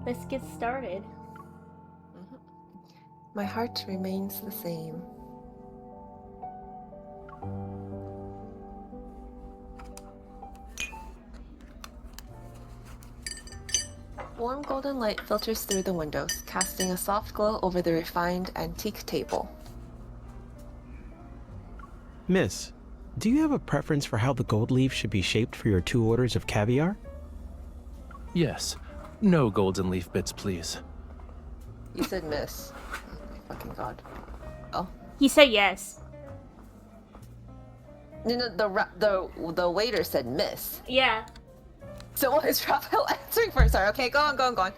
Let's get started. My heart remains the same. Warm golden light filters through the windows, casting a soft glow over the refined antique table. Miss, do you have a preference for how the gold leaf should be shaped for your 2 orders of caviar? Yes. No golden leaf bits, please. You said miss. Oh my fucking god. Oh. He said yes. No, the waiter said miss. Yeah. So what is Rafayel answering for? Sorry, okay, go on.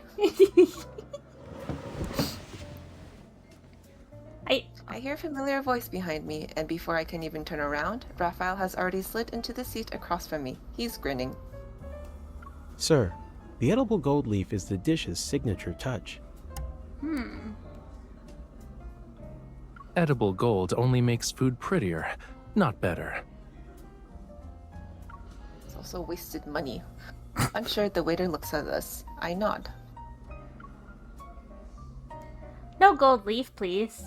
I hear a familiar voice behind me, and before I can even turn around, Rafayel has already slid into the seat across from me. He's grinning. Sir, the edible gold leaf is the dish's signature touch. Edible gold only makes food prettier, not better. It's also wasted money. Unsure, the waiter looks at us. I nod. No gold leaf, please.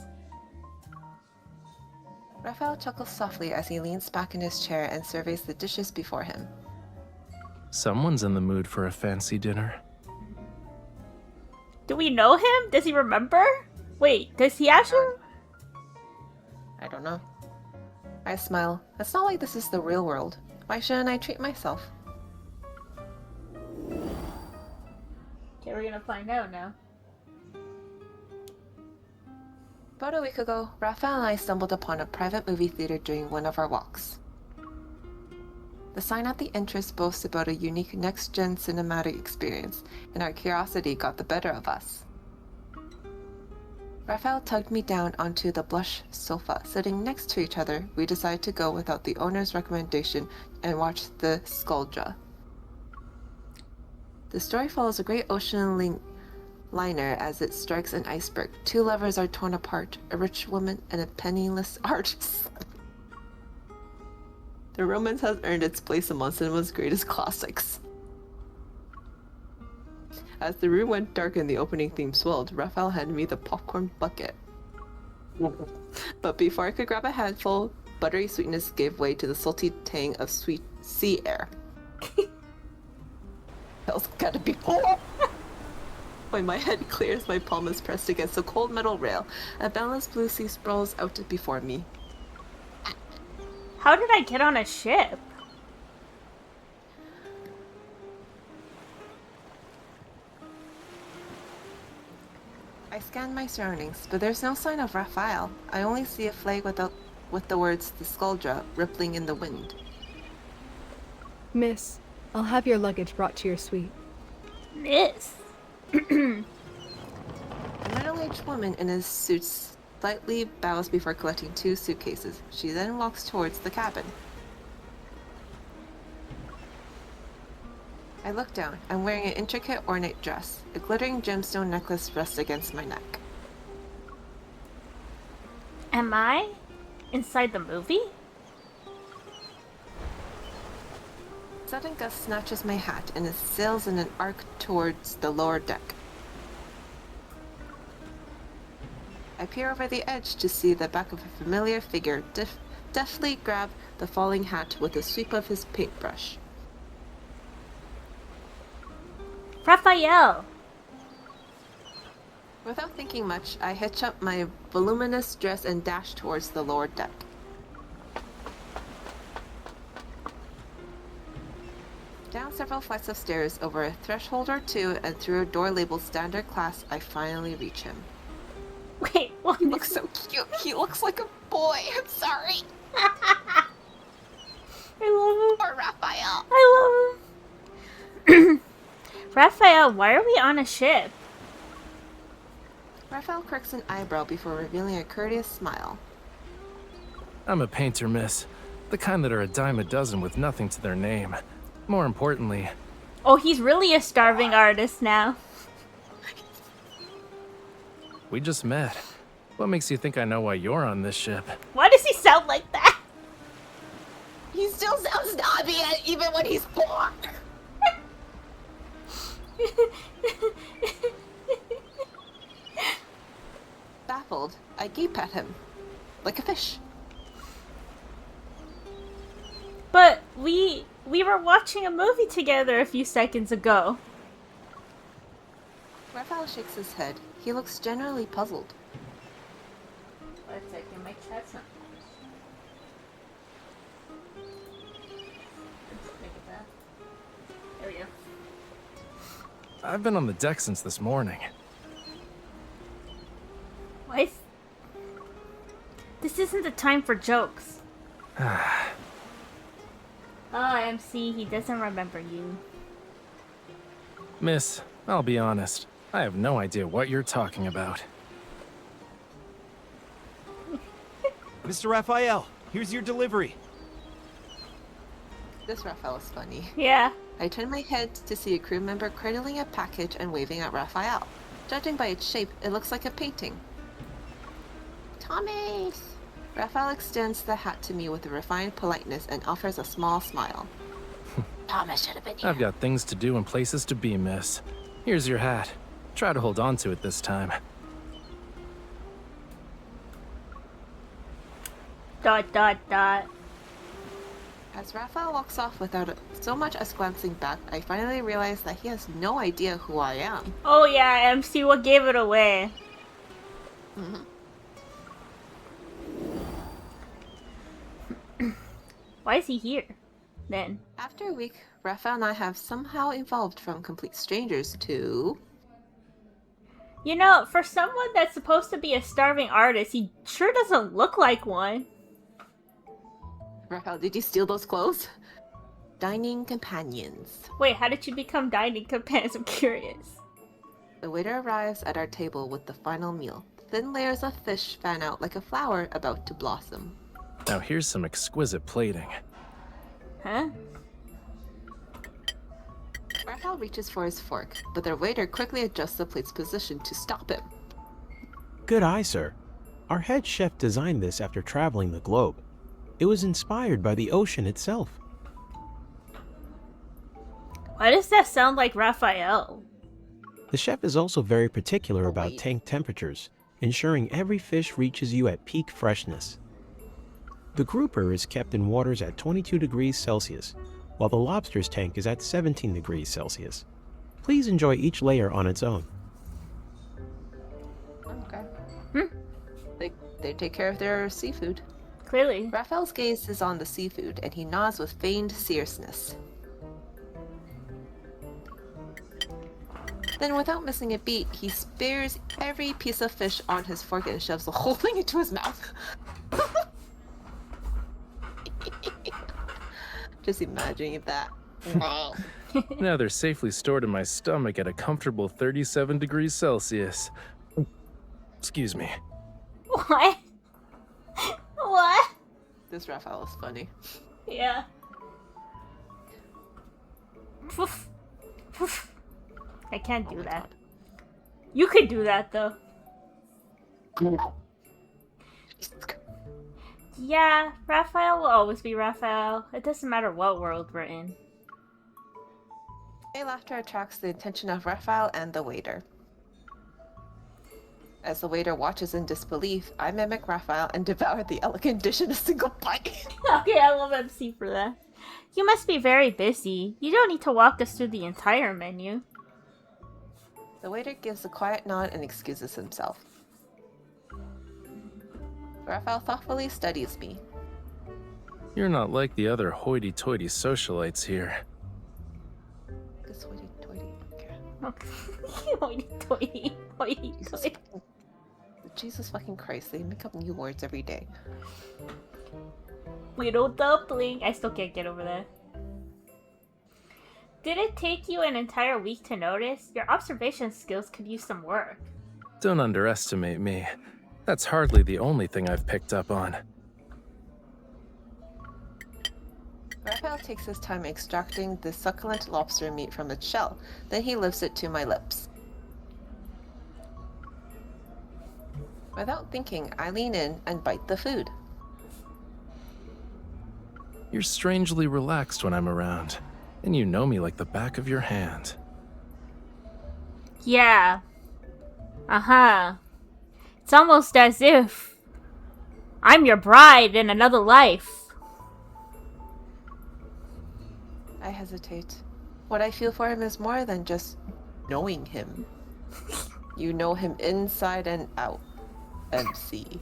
Rafayel chuckles softly as he leans back in his chair and surveys the dishes before him. Someone's in the mood for a fancy dinner. Do we know him? Does he remember? Wait, does he actually? I don't know. I smile. It's not like this is the real world. Why shouldn't I treat myself? Okay, we're gonna find out now. About a week ago, Rafayel and I stumbled upon a private movie theater during one of our walks. The sign at the entrance boasts about a unique next-gen cinematic experience, and our curiosity got the better of us. Rafayel tugged me down onto the plush sofa. Sitting next to each other, we decided to go without the owner's recommendation and watch the Skuldra. The story follows a great ocean liner as it strikes an iceberg. 2 lovers are torn apart, a rich woman and a penniless artist. The romance has earned its place among cinema's greatest classics. As the room went dark and the opening theme swelled, Rafayel handed me the popcorn bucket. But before I could grab a handful, buttery sweetness gave way to the salty tang of sweet sea air. That's gotta be horrible. When my head clears, my palm is pressed against a cold metal rail. A boundless blue sea sprawls out before me. How did I get on a ship? I scan my surroundings, but there's no sign of Rafayel. I only see a flag with the words "the Skuldra" rippling in the wind. Miss, I'll have your luggage brought to your suite. Miss. A middle-aged woman in a suit slightly bows before collecting 2 suitcases. She then walks towards the cabin. I look down. I'm wearing an intricate ornate dress. A glittering gemstone necklace rests against my neck. Am I inside the movie? Sudden gust snatches my hat and it sails in an arc towards the lower deck. I peer over the edge to see the back of a familiar figure deftly grab the falling hat with a sweep of his paintbrush. Rafayel. Without thinking much, I hitch up my voluminous dress and dash towards the lower deck. Down several flights of stairs, over a threshold or 2, and through a door labeled Standard Class, I finally reach him. Wait, what? He looks so cute. He looks like a boy. I'm sorry. I love him. Poor Rafayel. I love him. Rafayel, why are we on a ship? Rafayel cracks an eyebrow before revealing a courteous smile. I'm a painter, miss. The kind that are a dime a dozen with nothing to their name. More importantly... Oh, he's really a starving artist now. We just met. What makes you think I know why you're on this ship? Why does he sound like that? He still sounds snobby even when he's poor. I gape at him, like a fish. But we were watching a movie together a few seconds ago. Raphael shakes his head. He looks generally puzzled. One second, my chat's not. There we go. I've been on the deck since this morning. Why? This isn't the time for jokes. Oh, MC, he doesn't remember you. Miss, I'll be honest. I have no idea what you're talking about. Mr. Raphael, here's your delivery. This Raphael is funny. Yeah. I turn my head to see a crew member cradling a package and waving at Raphael. Judging by its shape, it looks like a painting. Thomas! Raphael extends the hat to me with a refined politeness and offers a small smile. Thomas should have been here. I've got things to do and places to be, miss. Here's your hat. Try to hold on to it this time. ... As Raphael walks off without so much as glancing back, I finally realize that he has no idea who I am. Oh yeah, MC, what gave it away? Why is he here, then? After a week, Raphael and I have somehow evolved from complete strangers to... You know, for someone that's supposed to be a starving artist, he sure doesn't look like one. Raphael, did you steal those clothes? Dining companions. Wait, how did you become dining companions? I'm curious. The waiter arrives at our table with the final meal. Thin layers of fish fan out like a flower about to blossom. Now here's some exquisite plating. Huh? Raphael reaches for his fork, but the waiter quickly adjusts the plate's position to stop him. Good eye, sir. Our head chef designed this after traveling the globe. It was inspired by the ocean itself. Why does that sound like Raphael? The chef is also very particular about wait. tank temperatures, ensuring every fish reaches you at peak freshness. The grouper is kept in waters at 22 degrees Celsius, while the lobster's tank is at 17 degrees Celsius. Please enjoy each layer on its own. Okay. They take care of their seafood. Clearly. Raphael's gaze is on the seafood, and he nods with feigned seriousness. Then, without missing a beat, he spears every piece of fish on his fork and shoves the whole thing into his mouth. Just imagining that. Now they're safely stored in my stomach at a comfortable 37 degrees Celsius. Excuse me. What? What? This Raphael is funny. Yeah. Poof. Poof. I can't do that. You could do that, though. Yeah, Raphael will always be Raphael. It doesn't matter what world we're in. My laughter attracts the attention of Raphael and the waiter. As the waiter watches in disbelief, I mimic Raphael and devour the elegant dish in a single bite. Okay, I love MC for that. You must be very busy. You don't need to walk us through the entire menu. The waiter gives a quiet nod and excuses himself. Raphael thoughtfully studies me. You're not like the other hoity-toity socialites here. This hoity-toity. Okay. Okay. Hoity-toity. Hoity-toity. Jesus fucking Christ, they make up new words every day. Little dumpling. I still can't get over that. Did it take you an entire week to notice? Your observation skills could use some work. Don't underestimate me. That's hardly the only thing I've picked up on. Raphael takes his time extracting the succulent lobster meat from its shell. Then he lifts it to my lips. Without thinking, I lean in and bite the food. You're strangely relaxed when I'm around, and you know me like the back of your hand. Yeah. Uh-huh. It's almost as if I'm your bride in another life. I hesitate. What I feel for him is more than just knowing him. You know him inside and out. MC.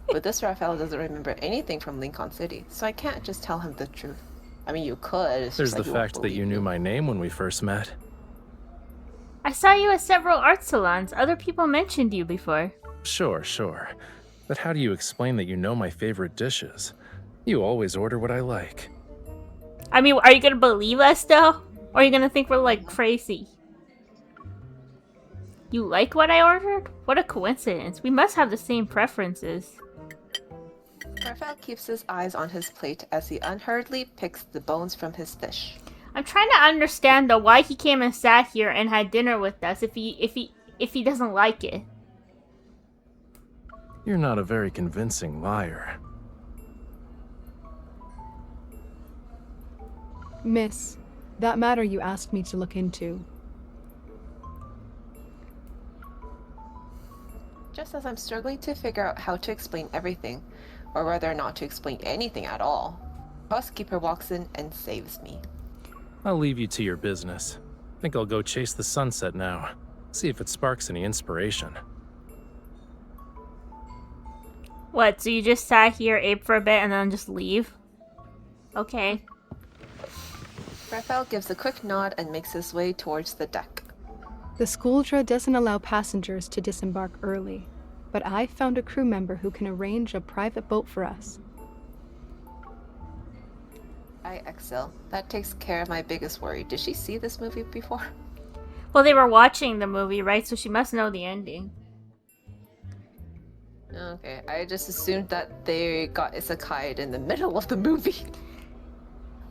But this Rafayel doesn't remember anything from Lincoln City, so I can't just tell him the truth. I mean, you could. It's There's just the like you won't fact that you believe knew me. my name when we first met. I saw you at several art salons. Other people mentioned you before. Sure. But how do you explain that you know my favorite dishes? You always order what I like. I mean, are you gonna believe us though? Or are you gonna think we're like crazy? You like what I ordered? What a coincidence. We must have the same preferences. Rafayel keeps his eyes on his plate as he unhurriedly picks the bones from his fish. I'm trying to understand though why he came and sat here and had dinner with us if he doesn't like it. You're not a very convincing liar. Miss, that matter you asked me to look into. Just as I'm struggling to figure out how to explain everything, or whether or not to explain anything at all, housekeeper walks in and saves me. I'll leave you to your business. Think I'll go chase the sunset now. See if it sparks any inspiration. What, so you just sat here, ate for a bit, and then just leave? Okay. Rafayel gives a quick nod and makes his way towards the deck. The Skuldra doesn't allow passengers to disembark early, but I found a crew member who can arrange a private boat for us. I excel. That takes care of my biggest worry. Did she see this movie before? Well, they were watching the movie, right? So she must know the ending. Okay, I just assumed that they got isekai'd in the middle of the movie.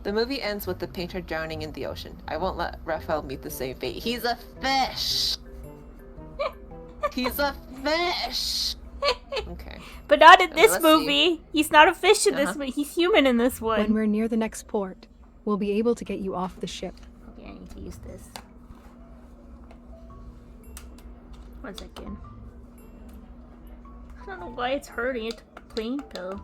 The movie ends with the painter drowning in the ocean. I won't let Rafayel meet the same fate. He's a fish! He's a fish! Okay. But not in Okay, this let's movie. He's not a fish in this movie. He's human in this When one. we're near the next port, we'll be able to get you off the ship. Okay, I need to use this. 1 second. I don't know why it's hurting. It's a plain pill.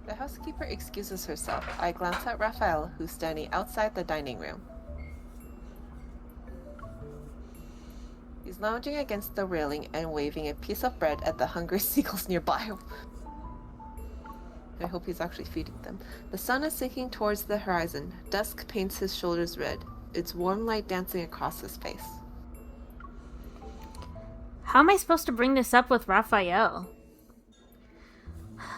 The housekeeper excuses herself. I glance at Rafayel, who's standing outside the dining room. He's lounging against the railing and waving a piece of bread at the hungry seagulls nearby. I hope he's actually feeding them. The sun is sinking towards the horizon. Dusk paints his shoulders red. Its warm light dancing across his face. How am I supposed to bring this up with Raphael?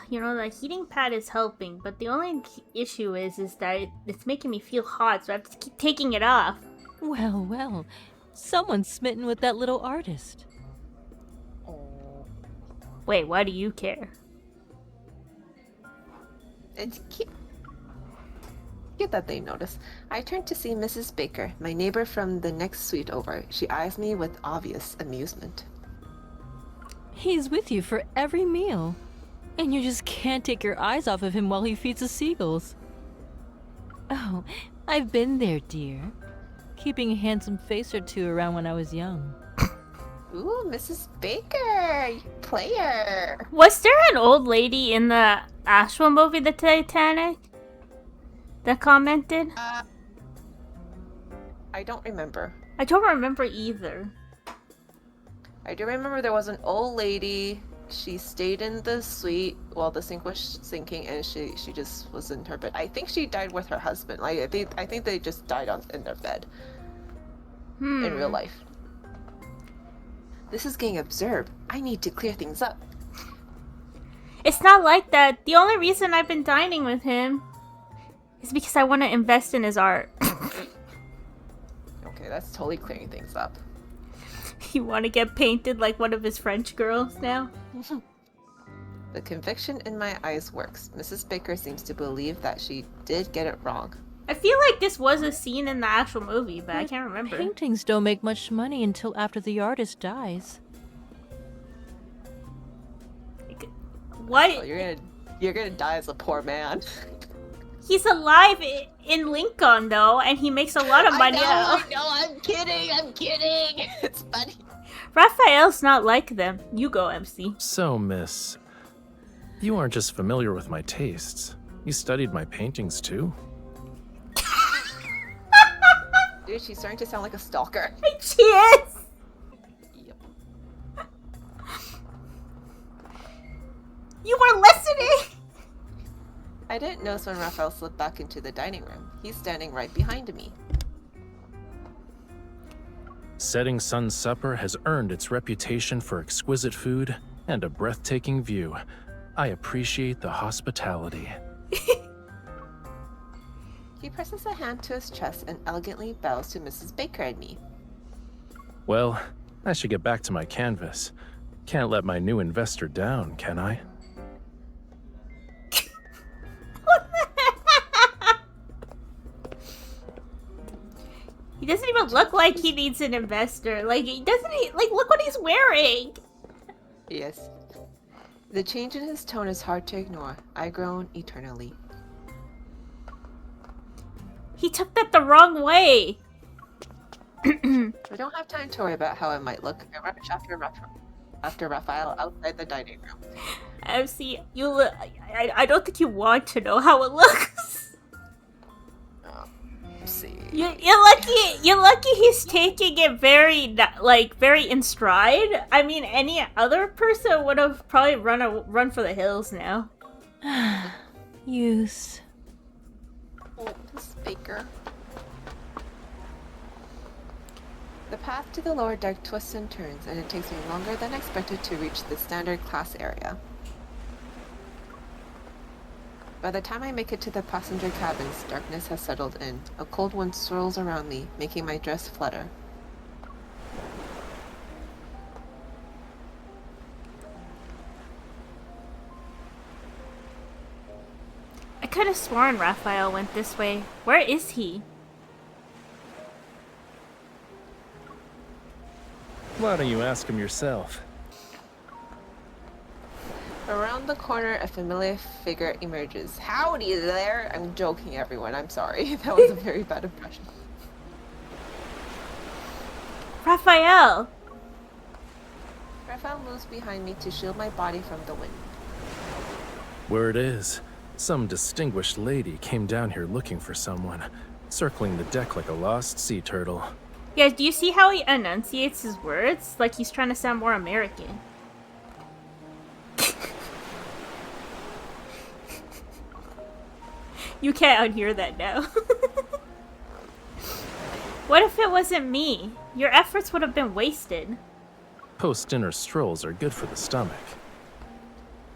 You know, the heating pad is helping, but the only issue is that it's making me feel hot, so I have to keep taking it off. Well, someone's smitten with that little artist. Wait, why do you care? It's cute. Cute that they notice. I turn to see Mrs. Baker, my neighbor from the next suite over. She eyes me with obvious amusement. He's with you for every meal. And you just can't take your eyes off of him while he feeds the seagulls. Oh, I've been there, dear. Keeping a handsome face or two around when I was young. Ooh, Mrs. Baker, you player. Was there an old lady in the actual movie, The Titanic, that commented? I don't remember. I don't remember either. I do remember there was an old lady. She stayed in the suite while the sink was sinking, and she just was in her bed. I think she died with her husband. Like I think they just died in their bed in real life. This is getting absurd. I need to clear things up. It's not like that. The only reason I've been dining with him is because I want to invest in his art. Okay, that's totally clearing things up. You want to get painted like one of his French girls now? The conviction in my eyes works. Mrs. Baker seems to believe that she did get it wrong. I feel like this was a scene in the actual movie, but I can't remember. Paintings don't make much money until after the artist dies. What? Oh, you're gonna die as a poor man. He's alive in Lincoln, though, and he makes a lot of money. I know, I'm kidding. It's funny. Raphael's not like them. You go, MC. So, miss, you aren't just familiar with my tastes. You studied my paintings too? Dude, she's starting to sound like a stalker. She is! Yep. You were listening! I didn't notice when Raphael slipped back into the dining room. He's standing right behind me. Setting Sun Supper has earned its reputation for exquisite food and a breathtaking view. I appreciate the hospitality. He presses a hand to his chest and elegantly bows to Mrs. Baker and me. Well, I should get back to my canvas. Can't let my new investor down, can I? He doesn't even look like he needs an investor. Like, look what he's wearing! Yes. The change in his tone is hard to ignore. I groan eternally. He took that the wrong way! We don't have time to worry about how it might look. I rush after Raphael outside the dining room. MC, I don't think you want to know how it looks. See. You're lucky he's taking it very in stride. I mean, any other person would have probably run for the hills now. Use. Oh, Miss Baker. The path to the lower deck twists and turns, and it takes me longer than expected to reach the standard class area. By the time I make it to the passenger cabins, darkness has settled in. A cold wind swirls around me, making my dress flutter. I could have sworn Raphael went this way. Where is he? Why don't you ask him yourself? Around the corner, a familiar figure emerges. Howdy there! I'm joking, everyone. I'm sorry. That was a very bad impression. Raphael! Raphael moves behind me to shield my body from the wind. Word is, some distinguished lady came down here looking for someone, circling the deck like a lost sea turtle. Yeah, do you see how he enunciates his words? Like he's trying to sound more American. You can't unhear that now. What if it wasn't me? Your efforts would have been wasted. Post-dinner strolls are good for the stomach.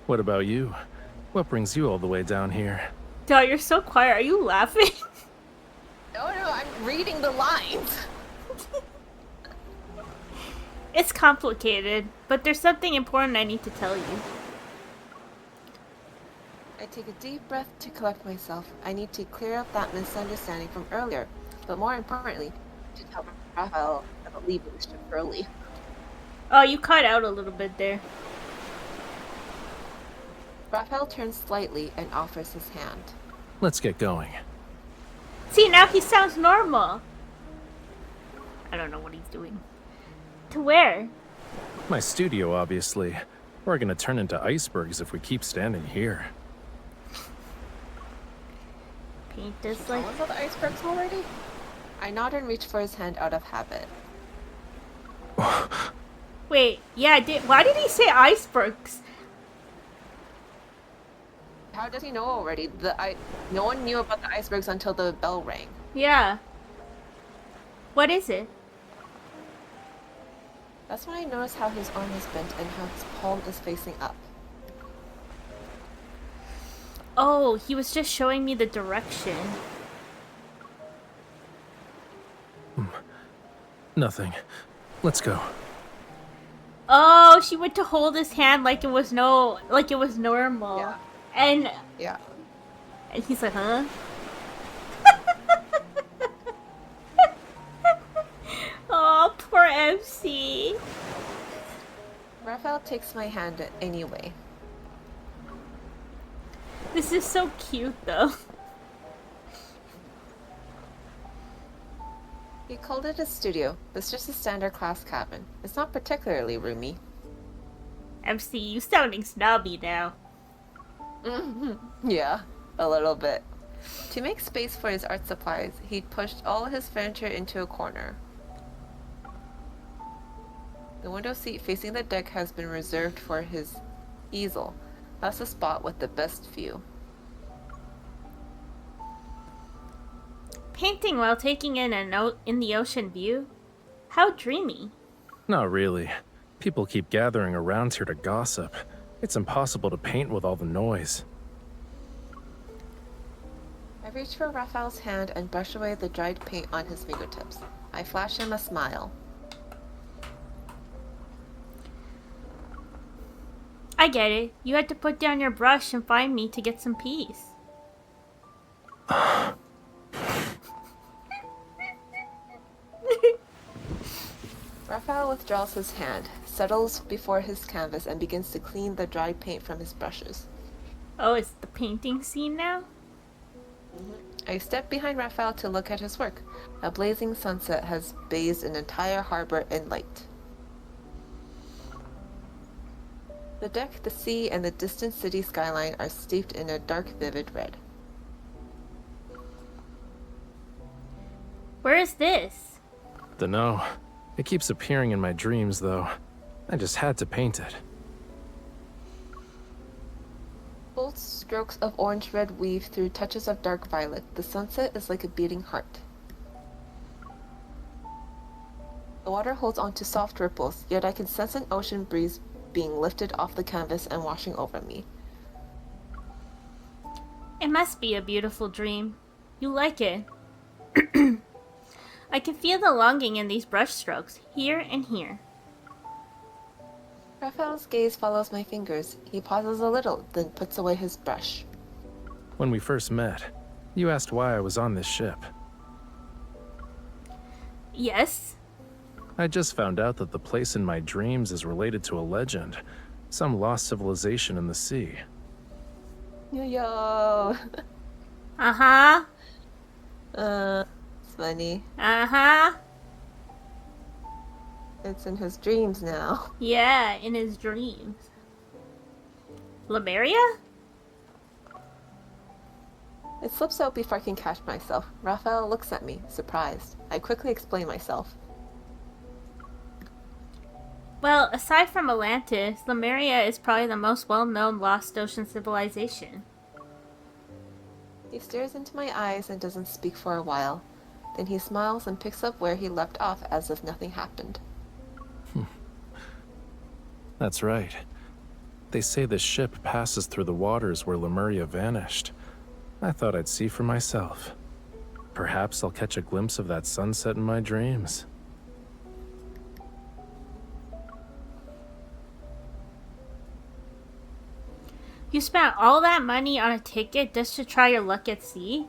What about you? What brings you all the way down here? Duh, you're so quiet. Are you laughing? No, I'm reading the lines. It's complicated, but there's something important I need to tell you. I take a deep breath to collect myself. I need to clear up that misunderstanding from earlier, but more importantly, to tell Raphael about leaving the ship early. Oh, you cut out a little bit there. Raphael turns slightly and offers his hand. Let's get going. See, now he sounds normal. I don't know what he's doing. To where? My studio, obviously. We're gonna turn into icebergs if we keep standing here. Paint is Someone like... saw the icebergs already? I nod and reach for his hand out of habit. Wait, yeah, why did he say icebergs? How does he know already? No one knew about the icebergs until the bell rang. Yeah. What is it? That's when I notice how his arm is bent and how his palm is facing up. Oh, he was just showing me the direction. Nothing. Let's go. Oh, she went to hold his hand like it was normal. Yeah. And Yeah. he's like, huh? Oh, poor MC. Raphael takes my hand anyway. This is so cute, though. He called it a studio, but it's just a standard class cabin. It's not particularly roomy. MC, you sounding snobby now. Yeah, a little bit. To make space for his art supplies, he'd pushed all his furniture into a corner. The window seat facing the deck has been reserved for his easel. That's the spot with the best view. Painting while taking in the ocean view? How dreamy. Not really. People keep gathering around here to gossip. It's impossible to paint with all the noise. I reach for Raphael's hand and brush away the dried paint on his fingertips. I flash him a smile. I get it. You had to put down your brush and find me to get some peace. Raphael withdraws his hand, settles before his canvas, and begins to clean the dried paint from his brushes. Oh, it's the painting scene now? I step behind Raphael to look at his work. A blazing sunset has bathed an entire harbor in light. The deck, the sea, and the distant city skyline are steeped in a dark, vivid red. Where is this? Dunno. It keeps appearing in my dreams, though. I just had to paint it. Bold strokes of orange-red weave through touches of dark violet. The sunset is like a beating heart. The water holds onto soft ripples, yet I can sense an ocean breeze being lifted off the canvas and washing over me. It must be a beautiful dream. You like it. I can feel the longing in these brush strokes, here and here. Raphael's gaze follows my fingers. He pauses a little, then puts away his brush. When we first met, you asked why I was on this ship. Yes? I just found out that the place in my dreams is related to a legend. Some lost civilization in the sea. Yo. Uh-huh. It's funny. Uh-huh. It's in his dreams now. Yeah, in his dreams. Lemuria? It slips out before I can catch myself. Raphael looks at me, surprised. I quickly explain myself. Well, aside from Atlantis, Lemuria is probably the most well-known lost ocean civilization. He stares into my eyes and doesn't speak for a while. Then he smiles and picks up where he left off as if nothing happened. That's right. They say the ship passes through the waters where Lemuria vanished. I thought I'd see for myself. Perhaps I'll catch a glimpse of that sunset in my dreams. You spent all that money on a ticket just to try your luck at sea?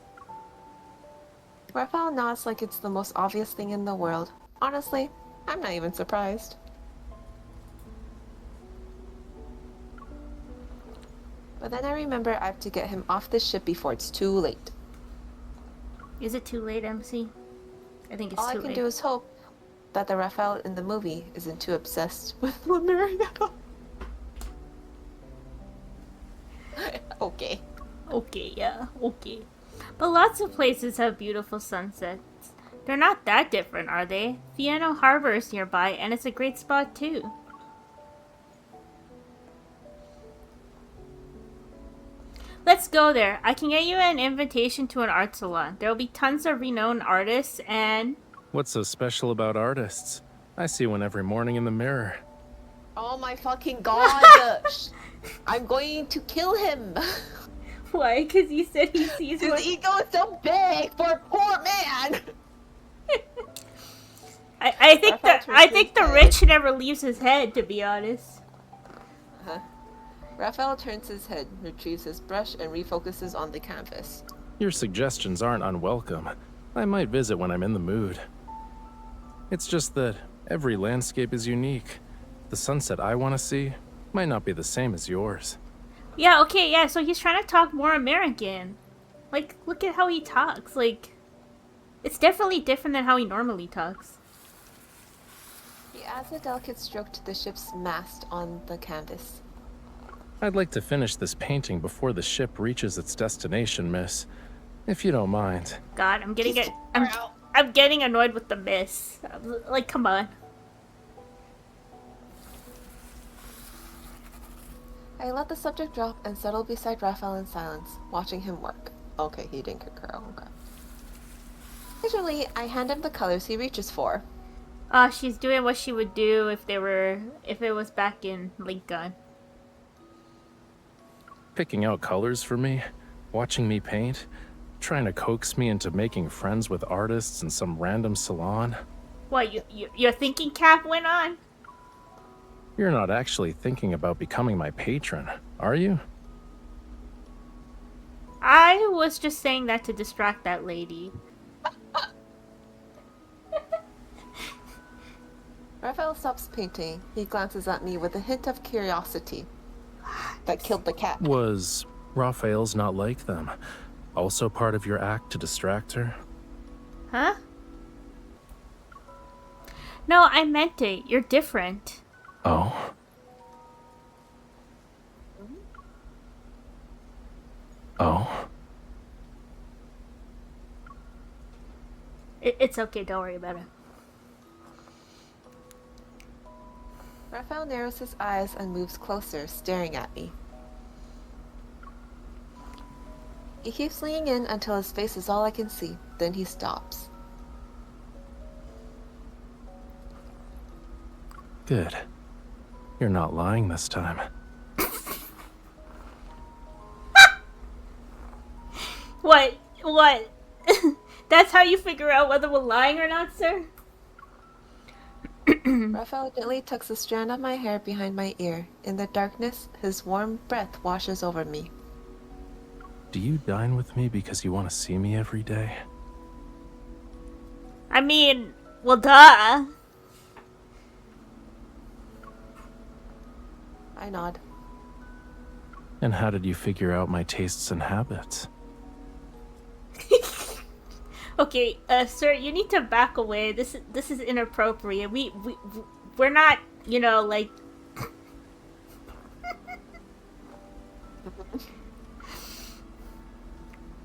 Raphael nods like it's the most obvious thing in the world. Honestly, I'm not even surprised. But then I remember I have to get him off this ship before it's too late. Is it too late, MC? I think it's All I too can late. do is hope that the Raphael in the movie isn't too obsessed with Lemuria. Okay. Okay, yeah, okay. But lots of places have beautiful sunsets. They're not that different, are they? Vienna Harbor is nearby, and it's a great spot too. Let's go there. I can get you an invitation to an art salon. There will be tons of renowned artists and... What's so special about artists? I see one every morning in the mirror. Oh my fucking god! I'm going to kill him! Why? Because you said he sees His one... ego is so big for a poor man! I think the rich never leaves his head, to be honest. Raphael turns his head, retrieves his brush, and refocuses on the canvas. Your suggestions aren't unwelcome. I might visit when I'm in the mood. It's just that every landscape is unique. The sunset I want to see might not be the same as yours. Yeah, okay, yeah, so he's trying to talk more American. Like, look at how he talks, like... It's definitely different than how he normally talks. He adds a delicate stroke to the ship's mast on the canvas. I'd like to finish this painting before the ship reaches its destination, miss. If you don't mind. God, I'm getting I'm getting annoyed with the miss. Like, come on. I let the subject drop and settled beside Rafayel in silence, watching him work. Okay, he didn't kick her out. Okay. Usually, I hand him the colors he reaches for. She's doing what she would do if it was back in Lincoln. Picking out colors for me, watching me paint, trying to coax me into making friends with artists in some random salon. What, your thinking cap went on? You're not actually thinking about becoming my patron, are you? I was just saying that to distract that lady. Rafayel stops painting. He glances at me with a hint of curiosity. That killed the cat. Was Raphael's not like them? Also part of your act to distract her? Huh? No, I meant it. You're different. Oh? Oh? It's okay, don't worry about it. Rafayel narrows his eyes and moves closer, staring at me. He keeps leaning in until his face is all I can see. Then he stops. Good. You're not lying this time. What? What? That's how you figure out whether we're lying or not, sir? Rafayel gently tucks a strand of my hair behind my ear. In the darkness, his warm breath washes over me. Do you dine with me because you want to see me every day? I mean, well, duh. I nod. And how did you figure out my tastes and habits? Okay, sir, you need to back away. This is inappropriate. We're not, you know, like.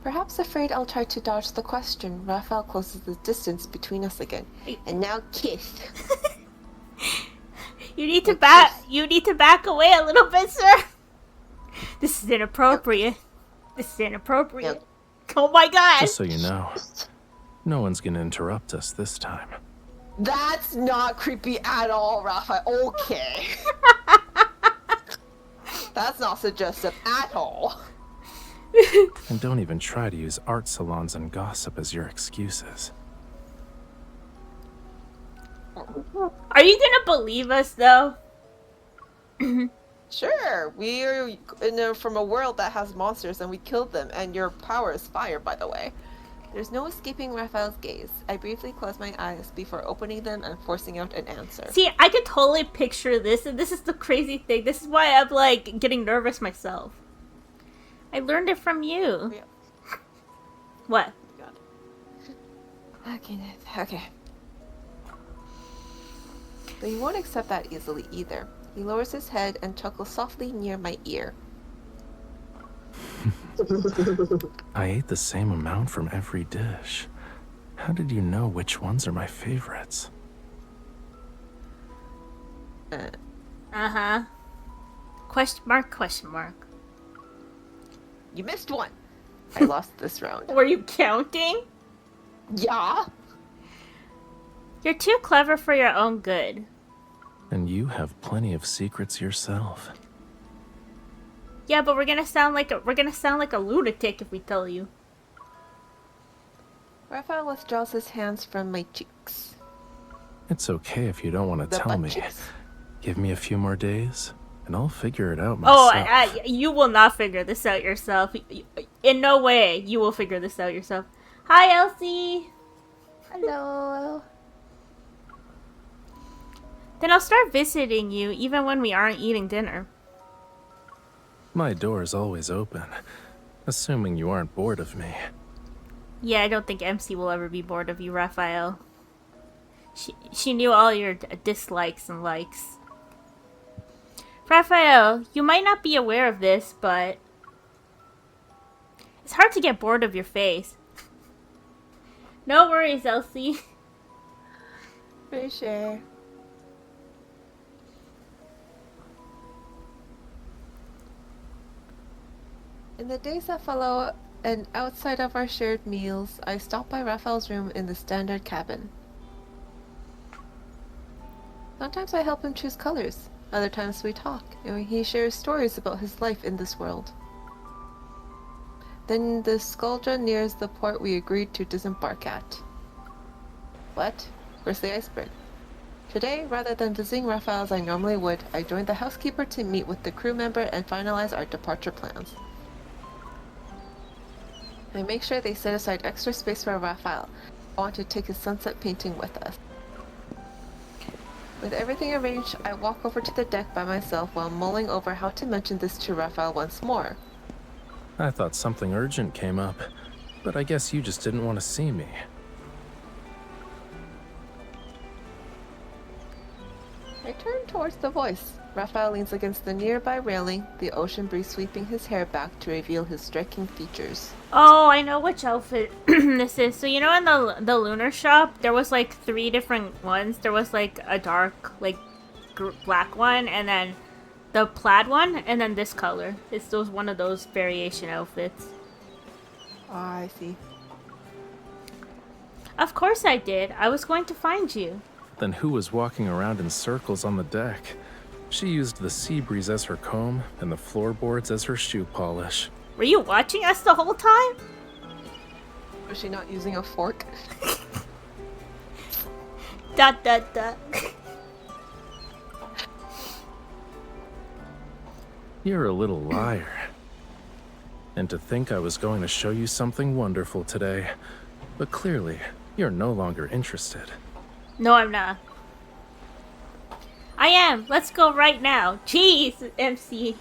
Perhaps afraid I'll try to dodge the question, Rafayel closes the distance between us again. And now kiss. You need to back away a little bit, sir. This is inappropriate. This is inappropriate. Yep. Oh my god. Just so you know, no one's gonna interrupt us this time. That's not creepy at all, Rafayel. Okay. That's not suggestive at all. And don't even try to use art salons and gossip as your excuses. Are you gonna believe us, though? Sure, we're from a world that has monsters and we killed them, and your power is fire, by the way. There's no escaping Raphael's gaze. I briefly close my eyes before opening them and forcing out an answer. See, I could totally picture this, and this is the crazy thing. This is why I'm, like, getting nervous myself. I learned it from you. Yeah. What? Okay. But he won't accept that easily either. He lowers his head and chuckles softly near my ear. I ate the same amount from every dish. How did you know which ones are my favorites? Uh-huh. Question mark. You missed one. I lost this round. Were you counting? Yeah. You're too clever for your own good. And you have plenty of secrets yourself. Yeah, but we're gonna sound like a lunatic if we tell you. Rafayel withdraws his hands from my cheeks. It's okay if you don't want to The tell butt me. cheeks. Give me a few more days, and I'll figure it out myself. Oh, you will not figure this out yourself. In no way you will figure this out yourself. Hi, Elsie. Hello. Then I'll start visiting you even when we aren't eating dinner. My door is always open, assuming you aren't bored of me. Yeah, I don't think MC will ever be bored of you, Raphael. She knew all your dislikes and likes. Raphael, you might not be aware of this, but it's hard to get bored of your face. No worries, Elsie. For sure. In the days that follow, and outside of our shared meals, I stop by Raphael's room in the standard cabin. Sometimes I help him choose colors. Other times we talk, and he shares stories about his life in this world. Then the Skuldra nears the port we agreed to disembark at. But, where's the iceberg? Today, rather than visiting Raphael as I normally would, I joined the housekeeper to meet with the crew member and finalize our departure plans. I make sure they set aside extra space for Raphael. I want to take his sunset painting with us. With everything arranged, I walk over to the deck by myself while mulling over how to mention this to Raphael once more. I thought something urgent came up, but I guess you just didn't want to see me. I turn towards the voice. Raphael leans against the nearby railing, the ocean breeze sweeping his hair back to reveal his striking features. Oh, I know which outfit this is. So you know in the lunar shop, there was like 3 different ones. There was like a dark, like black one, and then the plaid one, and then this color. It's those one of those variation outfits. Ah, I see. Of course I did. I was going to find you. Then who was walking around in circles on the deck? She used the sea breeze as her comb and the floorboards as her shoe polish. Were you watching us the whole time? Was she not using a fork? Dot dot dot. You're a little liar. And to think I was going to show you something wonderful today, but clearly you're no longer interested. No, I'm not. I am. Let's go right now. Jeez, MC.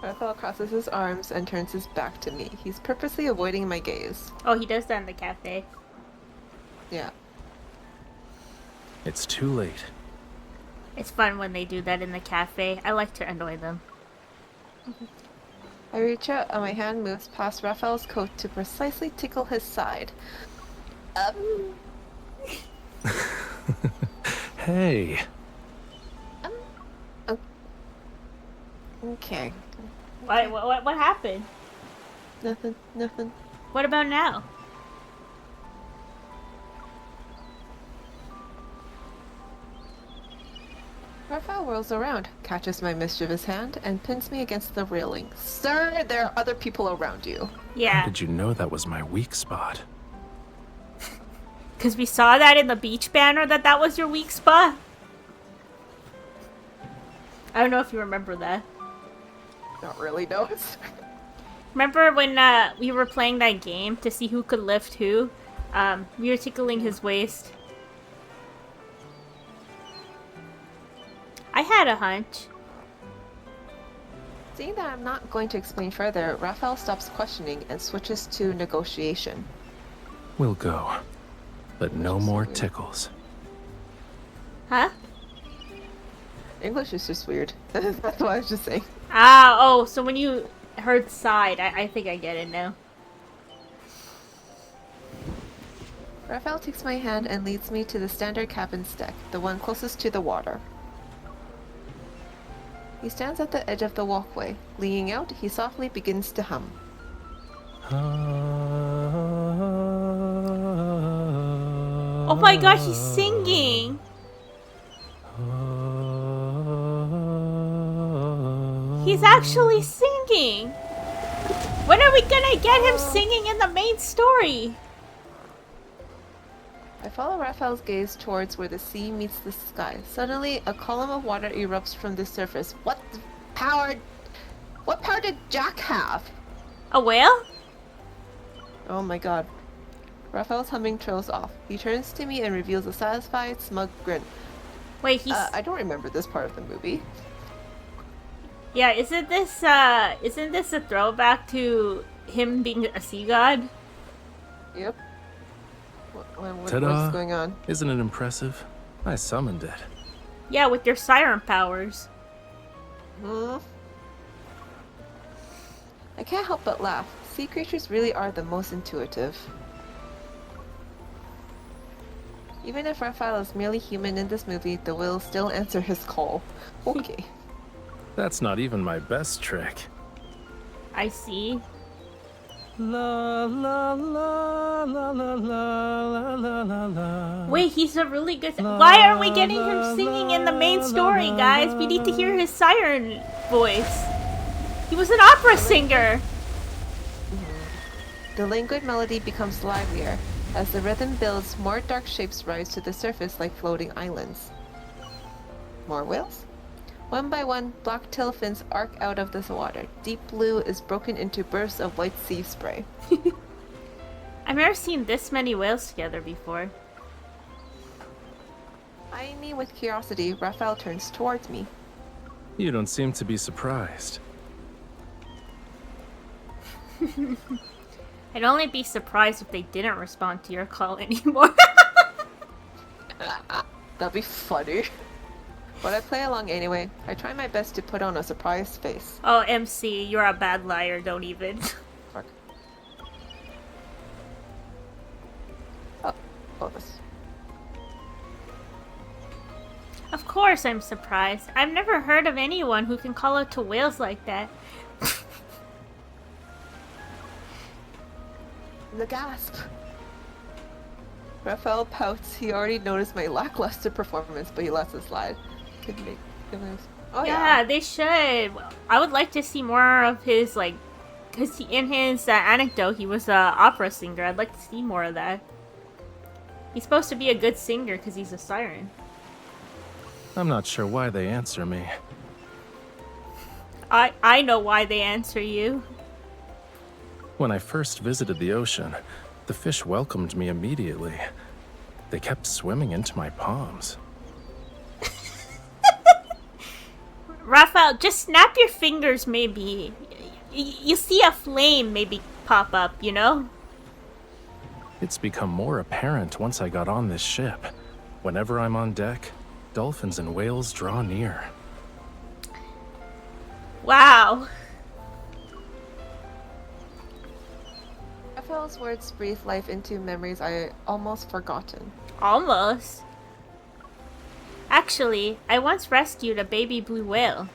Raphael crosses his arms and turns his back to me. He's purposely avoiding my gaze. Oh, he does that in the cafe. Yeah. It's too late. It's fun when they do that in the cafe. I like to annoy them. I reach out and my hand moves past Raphael's coat to precisely tickle his side. Hey. Okay. What happened? Nothing. What about now? Raphael whirls around, catches my mischievous hand, and pins me against the railing. Sir, there are other people around you. How Yeah, did you know that was my weak spot? because we saw that in the beach banner that was your weak spot. I don't know if you remember that. Not really, no. Remember when we were playing that game to see who could lift who? We were tickling his waist. I had a hunch. Seeing that I'm not going to explain further, Raphael stops questioning and switches to negotiation. We'll go. But no more tickles. Huh? English is just weird. That's what I was just saying. Oh, so when you heard side, I think I get it now. Raphael takes my hand and leads me to the standard cabin's deck, the one closest to the water. He stands at the edge of the walkway. Leaning out, he softly begins to hum. Oh my gosh, he's singing! He's actually singing! When are we gonna get him singing in the main story? I follow Raphael's gaze towards where the sea meets the sky. Suddenly, a column of water erupts from the surface. What power did Jack have? A whale? Oh my god. Raphael's humming trails off. He turns to me and reveals a satisfied, smug grin. Wait, he's... I don't remember this part of the movie. Yeah, isn't this a throwback to him being a sea god. Yep. What's Ta-da. going on? Isn't it impressive? I summoned it. Yeah, with your siren powers. I can't help but laugh. Sea creatures really are the most intuitive. Even if Raphael is merely human in this movie, the whale still answer his call. Okay. That's not even my best trick. I see. La la la la la la la la la. Wait, he's a really good. Why aren't we getting him singing in the main story, guys? We need to hear his siren voice. He was an opera singer. The languid melody becomes livelier. As the rhythm builds, more dark shapes rise to the surface like floating islands. More whales? One by one, black-tail fins arc out of the water. Deep blue is broken into bursts of white sea spray. I've never seen this many whales together before. Eyeing me with curiosity, Raphael turns towards me. You don't seem to be surprised. I'd only be surprised if they didn't respond to your call anymore. That'd be funny. But I play along anyway. I try my best to put on a surprised face. Oh, MC, you're a bad liar, don't even. Fuck. Oh, this. Of course I'm surprised. I've never heard of anyone who can call out to whales like that. The gasp. Raphael pouts. He already noticed my lackluster performance, but he lets it slide. Could make goodness. Oh Yeah, they should. I would like to see more of his, like, because in his anecdote, he was an opera singer. I'd like to see more of that. He's supposed to be a good singer because he's a siren. I'm not sure why they answer me. I know why they answer you. When I first visited the ocean, the fish welcomed me immediately. They kept swimming into my palms. Raphael, just snap your fingers, maybe. You see a flame maybe pop up, you know? It's become more apparent once I got on this ship. Whenever I'm on deck, dolphins and whales draw near. Wow. Raphael's words breathe life into memories I almost forgotten. Almost. Actually, I once rescued a baby blue whale.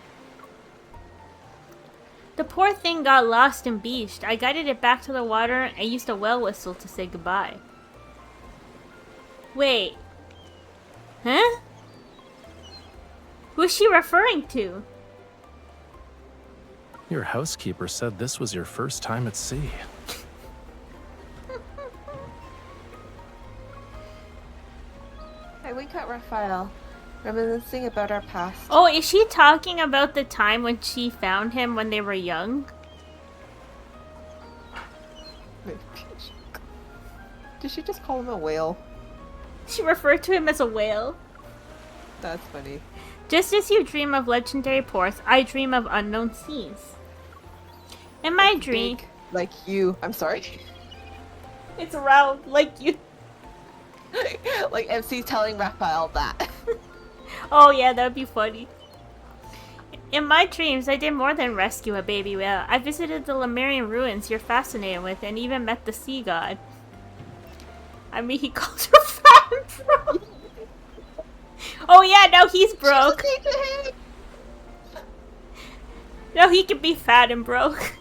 The poor thing got lost and beached. I guided it back to the water and used a whale whistle to say goodbye. Wait. Huh? Who's she referring to? Your housekeeper said this was your first time at sea. I wink at Raphael, reminiscing about our past. Oh, is she talking about the time when she found him when they were young? Did she just call him a whale? She referred to him as a whale. That's funny. Just as you dream of legendary ports, I dream of unknown seas. In my dream... Big, like you. I'm sorry. It's round, like you. Like MC telling Raphael that. Oh yeah, that would be funny. In my dreams, I did more than rescue a baby whale. I visited the Lemurian ruins you're fascinated with and even met the sea god. I mean, he calls her fat and broke. Oh yeah, now he's broke. Now he can be fat and broke.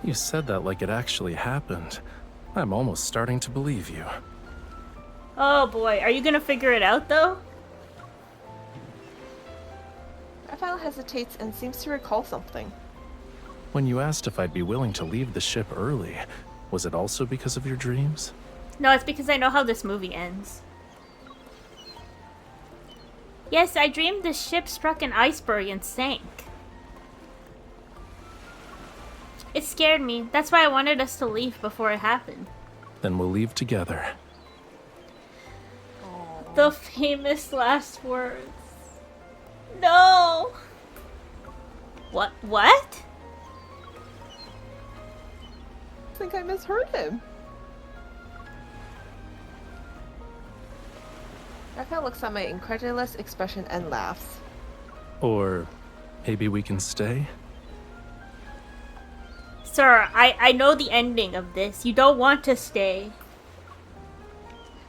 You said that like it actually happened. I'm almost starting to believe you. Oh boy, are you gonna figure it out though? Raphael hesitates and seems to recall something. When you asked if I'd be willing to leave the ship early, was it also because of your dreams? No, it's because I know how this movie ends. Yes, I dreamed the ship struck an iceberg and sank. It scared me. That's why I wanted us to leave before it happened. Then we'll leave together. The famous last words. No! What? think I misheard him. Rafayel looks at my incredulous expression and laughs. Or maybe we can stay? Sir, I know the ending of this. You don't want to stay.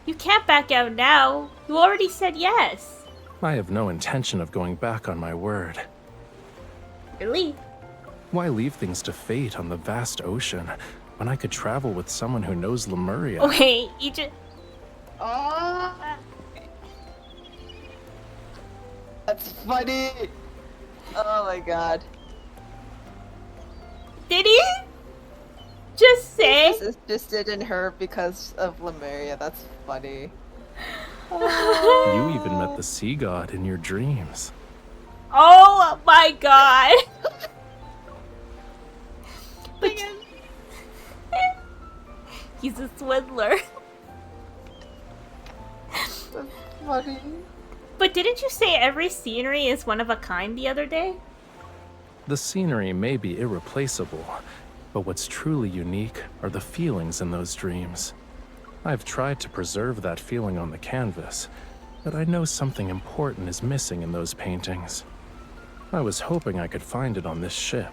You can't back out now. You already said yes. I have no intention of going back on my word. Really? Why leave things to fate on the vast ocean when I could travel with someone who knows Lemuria? Okay, you just... Oh, that's funny. Oh my god. Did he? Just say? This is interested in her because of Lemuria. That's funny. You even met the sea god in your dreams. Oh my god. But he's a swindler. That's funny. But didn't you say every scenery is one of a kind the other day? The scenery may be irreplaceable, but what's truly unique are the feelings in those dreams. I've tried to preserve that feeling on the canvas, but I know something important is missing in those paintings. I was hoping I could find it on this ship.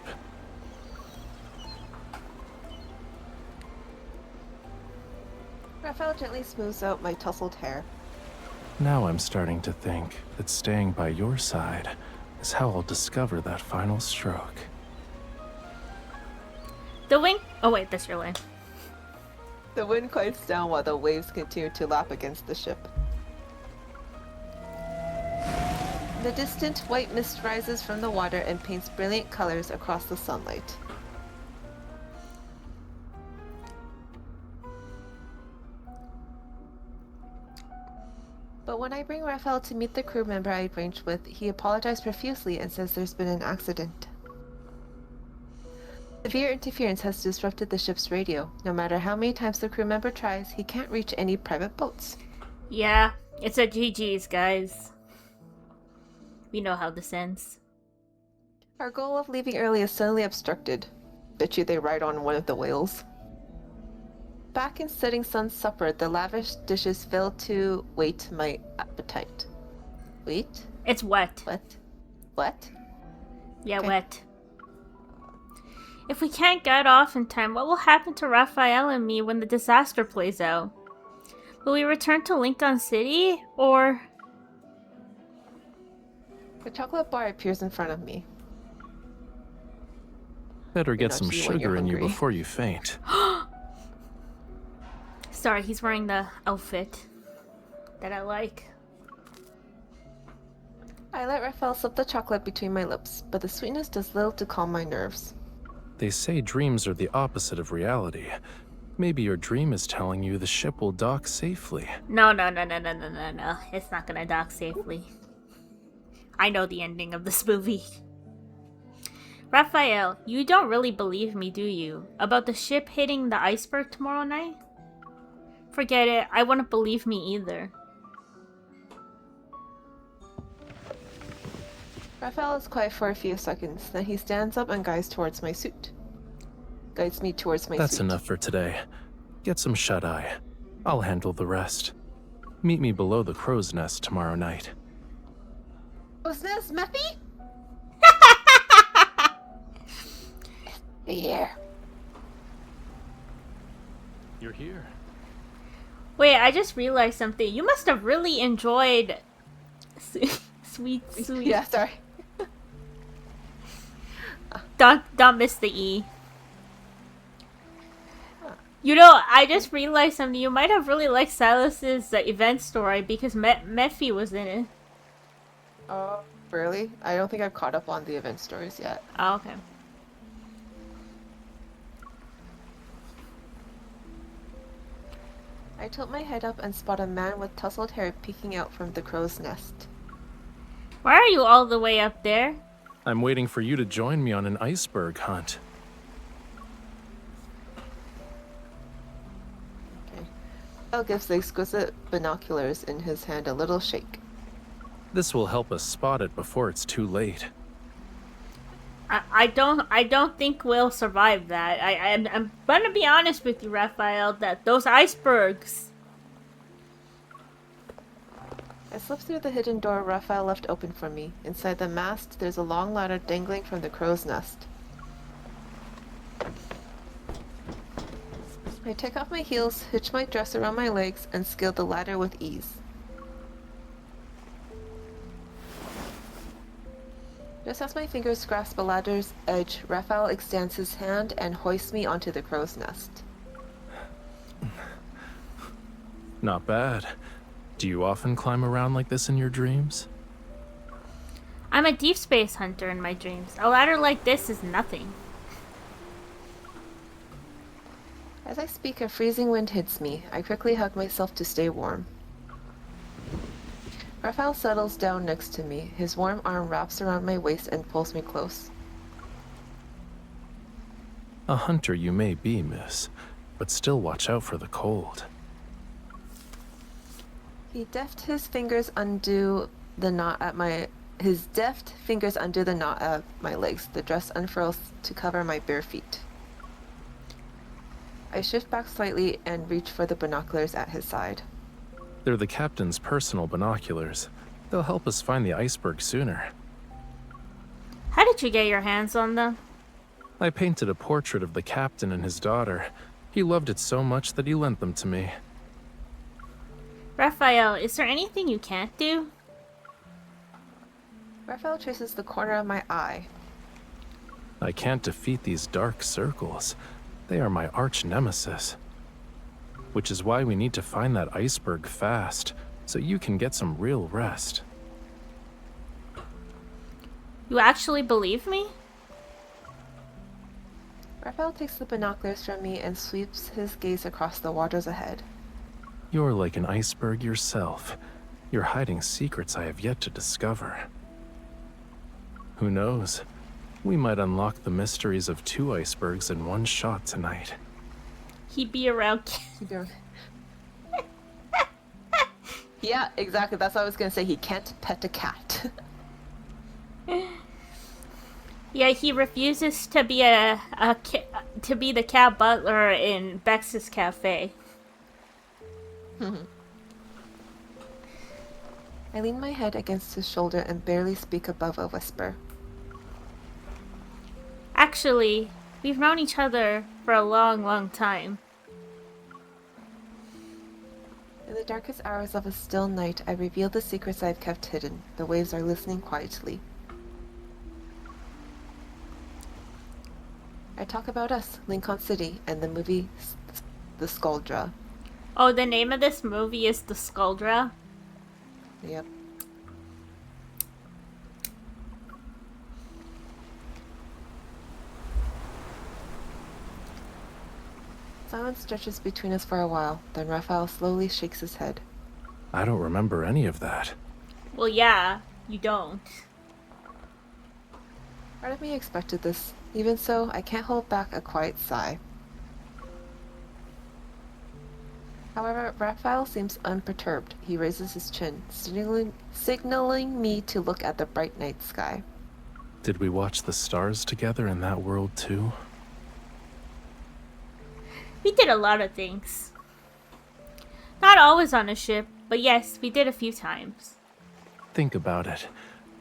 Rafayel gently smooths out my tousled hair. Now I'm starting to think that staying by your side is how I'll discover that final stroke. The wing... Oh wait, that's your line. The wind quiets down while the waves continue to lap against the ship. The distant white mist rises from the water and paints brilliant colors across the sunlight. But when I bring Rafayel to meet the crew member I arranged with, he apologizes profusely and says there's been an accident. Severe interference has disrupted the ship's radio. No matter how many times the crew member tries, he can't reach any private boats. Yeah, it's a GG's, guys. We know how this ends. Our goal of leaving early is suddenly obstructed. Bet you they ride on one of the whales. Back in Setting Sun's supper, the lavish dishes fail to whet my appetite. Wait? It's wet. What? What? Yeah, Okay. wet. If we can't get off in time, what will happen to Rafayel and me when the disaster plays out? Will we return to Lincoln City, or... The chocolate bar appears in front of me. Better get know, some see when you're sugar in you hungry. before you faint. Sorry, he's wearing the outfit that I like. I let Rafayel slip the chocolate between my lips, but the sweetness does little to calm my nerves. They say dreams are the opposite of reality. Maybe your dream is telling you the ship will dock safely. No. It's not gonna dock safely. I know the ending of this movie. Rafayel, you don't really believe me, do you? About the ship hitting the iceberg tomorrow night? Forget it. I wouldn't believe me either. Rafayel is quiet for a few seconds, then he stands up and guides me towards my suit. That's enough for today. Get some shut-eye. I'll handle the rest. Meet me below the crow's nest tomorrow night. Was this Meffy? Here. You're here. Wait, I just realized something. You must have really enjoyed sweet. Yeah, sorry. Don't miss the E. You know, I just realized something. You might have really liked Silas's event story because Mephi was in it. Oh, really? I don't think I've caught up on the event stories yet. Oh, okay. I tilt my head up and spot a man with tousled hair peeking out from the crow's nest. Why are you all the way up there? I'm waiting for you to join me on an iceberg hunt. Okay. Al gives the exquisite binoculars in his hand a little shake. This will help us spot it before it's too late. I don't think we'll survive that. I'm gonna be honest with you, Raphael, that those icebergs. I slip through the hidden door Raphael left open for me. Inside the mast, there's a long ladder dangling from the crow's nest. I take off my heels, hitch my dress around my legs, and scale the ladder with ease. Just as my fingers grasp a ladder's edge, Raphael extends his hand and hoists me onto the crow's nest. Not bad. Do you often climb around like this in your dreams? I'm a deep space hunter in my dreams. A ladder like this is nothing. As I speak, a freezing wind hits me. I quickly hug myself to stay warm. Raphael settles down next to me. His warm arm wraps around my waist and pulls me close. A hunter you may be, miss, but still watch out for the cold. His deft fingers undo the knot at my legs. The dress unfurls to cover my bare feet. I shift back slightly and reach for the binoculars at his side. They're the captain's personal binoculars. They'll help us find the iceberg sooner. How did you get your hands on them? I painted a portrait of the captain and his daughter. He loved it so much that he lent them to me. Raphael, is there anything you can't do? Raphael traces the corner of my eye. I can't defeat these dark circles. They are my arch nemesis. Which is why we need to find that iceberg fast, so you can get some real rest. You actually believe me? Raphael takes the binoculars from me and sweeps his gaze across the waters ahead. You're like an iceberg yourself. You're hiding secrets I have yet to discover. Who knows? We might unlock the mysteries of 2 icebergs in one shot tonight. He'd be around. Yeah, exactly. That's what I was gonna say. He can't pet a cat. Yeah, he refuses to be to be the cat butler in Bex's cafe. I lean my head against his shoulder and barely speak above a whisper. Actually, we've known each other for a long, long time. In the darkest hours of a still night, I reveal the secrets I've kept hidden. The waves are listening quietly. I talk about us, Lincoln City, and the movie The Skuldra. Oh, the name of this movie is The Skuldra? Yep. Silence stretches between us for a while, then Raphael slowly shakes his head. I don't remember any of that. Well, yeah, you don't. Part of me expected this. Even so, I can't hold back a quiet sigh. However, Raphael seems unperturbed. He raises his chin, signaling me to look at the bright night sky. Did we watch the stars together in that world too? We did a lot of things. Not always on a ship, but yes, we did a few times. Think about it.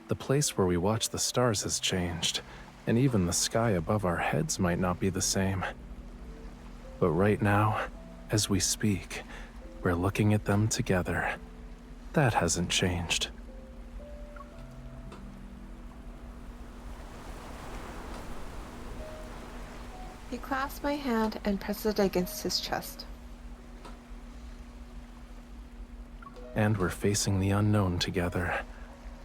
The place where we watch the stars has changed, and even the sky above our heads might not be the same. But right now, as we speak, we're looking at them together. That hasn't changed. He clasps my hand and presses it against his chest. And we're facing the unknown together.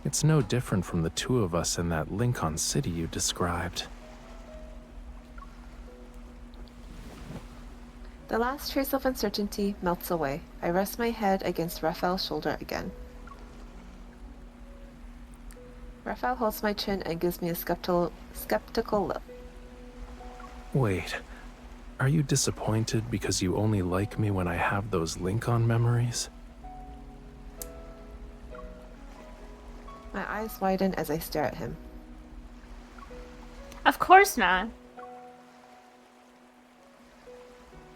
It's no different from the 2 of us in that Lincoln City you described. The last trace of uncertainty melts away. I rest my head against Raphael's shoulder again. Raphael holds my chin and gives me a skeptical look. Wait, are you disappointed because you only like me when I have those Lincoln memories? My eyes widen as I stare at him. Of course not.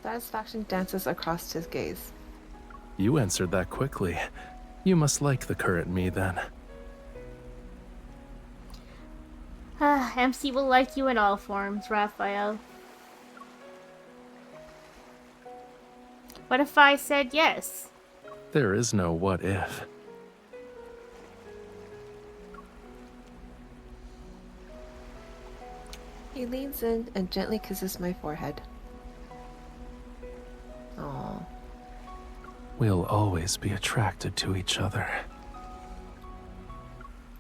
Satisfaction dances across his gaze. You answered that quickly. You must like the current me then. MC will like you in all forms, Raphael. What if I said yes? There is no what if. He leans in and gently kisses my forehead. Aww. We'll always be attracted to each other.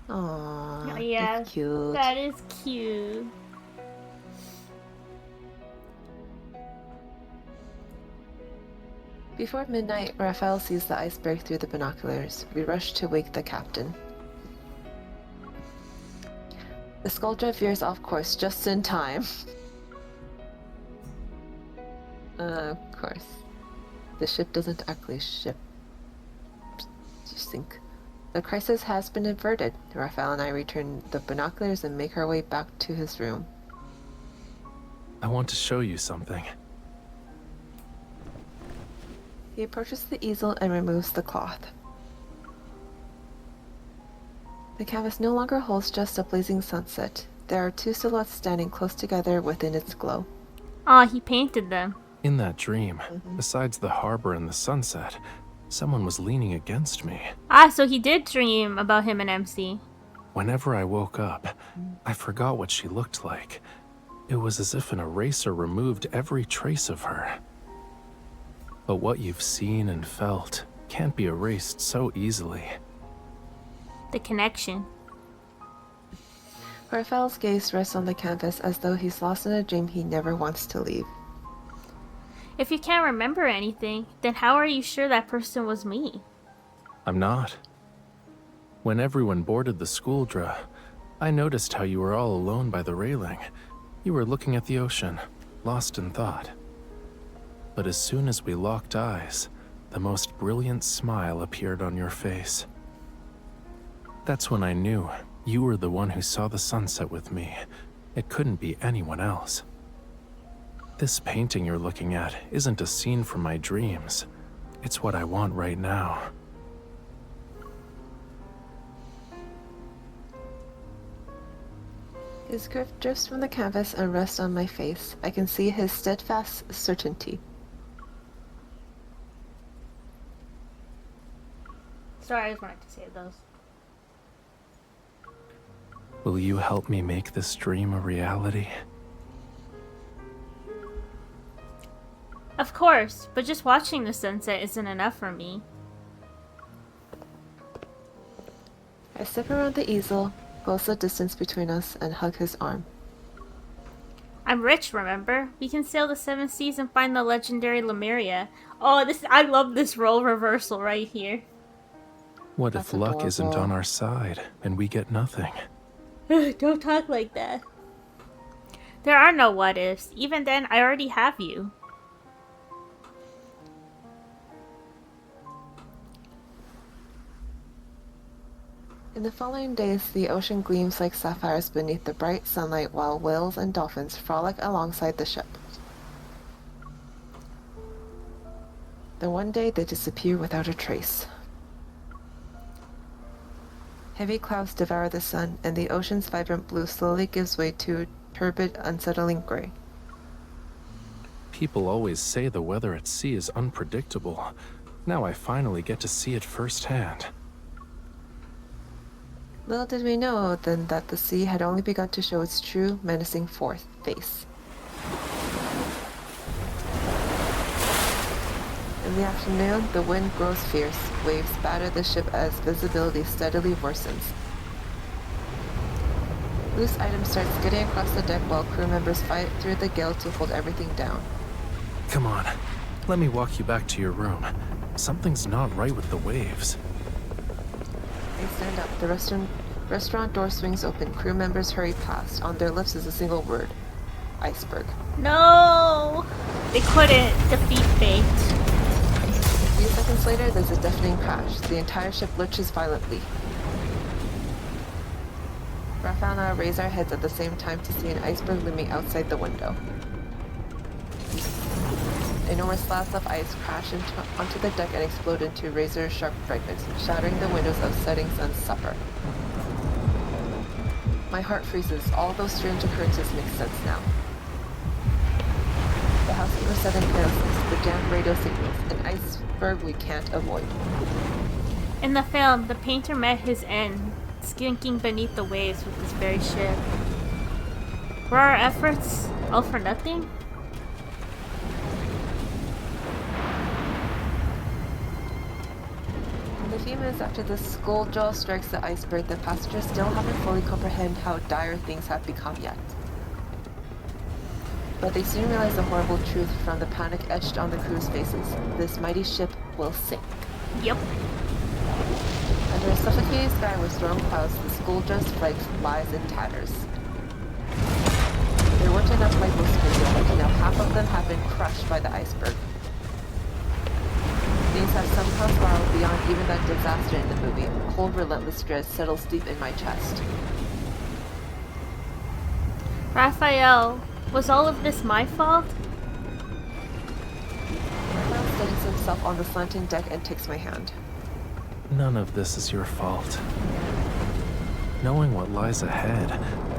Aww. Yeah, That's cute. that is cute. Before midnight, Rafayel sees the iceberg through the binoculars. We rush to wake the captain. The Skuldra veers off course just in time. Of course. The ship doesn't actually sink. The crisis has been averted. Rafayel and I return the binoculars and make our way back to his room. I want to show you something. He approaches the easel and removes the cloth. The canvas no longer holds just a blazing sunset. There are two silhouettes standing close together within its glow. Aw, he painted them. In that dream, besides the harbor and the sunset, someone was leaning against me. Ah, so he did dream about him and MC. Whenever I woke up, I forgot what she looked like. It was as if an eraser removed every trace of her. But what you've seen and felt can't be erased so easily. The connection. Rafayel's gaze rests on the canvas as though he's lost in a dream he never wants to leave. If you can't remember anything, then how are you sure that person was me? I'm not. When everyone boarded the Skuldra, I noticed how you were all alone by the railing. You were looking at the ocean, lost in thought. But as soon as we locked eyes, the most brilliant smile appeared on your face. That's when I knew you were the one who saw the sunset with me. It couldn't be anyone else. This painting you're looking at isn't a scene from my dreams. It's what I want right now. His grip drifts from the canvas and rests on my face. I can see his steadfast certainty. Sorry, I just wanted to say those. Will you help me make this dream a reality? Of course, but just watching the sunset isn't enough for me. I step around the easel, close the distance between us, and hug his arm. I'm rich, remember? We can sail the 7 seas and find the legendary Lemuria. Oh, I love this role reversal right here. What That's if luck isn't adorable. on our side and we get nothing? Don't talk like that. There are no what ifs. Even then, I already have you. In the following days, the ocean gleams like sapphires beneath the bright sunlight while whales and dolphins frolic alongside the ship. Then one day they disappear without a trace. Heavy clouds devour the sun, and the ocean's vibrant blue slowly gives way to turbid, unsettling gray. People always say the weather at sea is unpredictable. Now I finally get to see it firsthand. Little did we know then that the sea had only begun to show its true, menacing fourth face. In the afternoon, the wind grows fierce. Waves batter the ship as visibility steadily worsens. Loose items start skidding across the deck while crew members fight through the gale to hold everything down. Come on, let me walk you back to your room. Something's not right with the waves. They stand up. The restaurant door swings open. Crew members hurry past. On their lips is a single word. Iceberg. No! They couldn't defeat fate. A few seconds later, there's a deafening crash. The entire ship lurches violently. Raphael and I raise our heads at the same time to see an iceberg looming outside the window. Enormous slabs of ice crash onto the deck and explode into razor-sharp fragments, shattering the windows of Setting Sun's supper. My heart freezes. All those strange occurrences make sense now. The housekeeper said in parables, the jammed radio signals, an iceberg we can't avoid. In the film, the painter met his end, skinking beneath the waves with this very ship. Were our efforts all for nothing? A few minutes after the skull jaw strikes the iceberg, the passengers still haven't fully comprehended how dire things have become yet. But they soon realize the horrible truth from the panic etched on the crew's faces. This mighty ship will sink. Yep. Under a suffocating sky with storm clouds, the Skulldra's flag lies in tatters. There weren't enough lifeboats to build, and now half of them have been crushed by the iceberg. Things have somehow spiraled beyond even that disaster in the movie. Cold, relentless dread settles deep in my chest. Raphael, was all of this my fault? Raphael steadies himself on the slanting deck and takes my hand. None of this is your fault. Knowing what lies ahead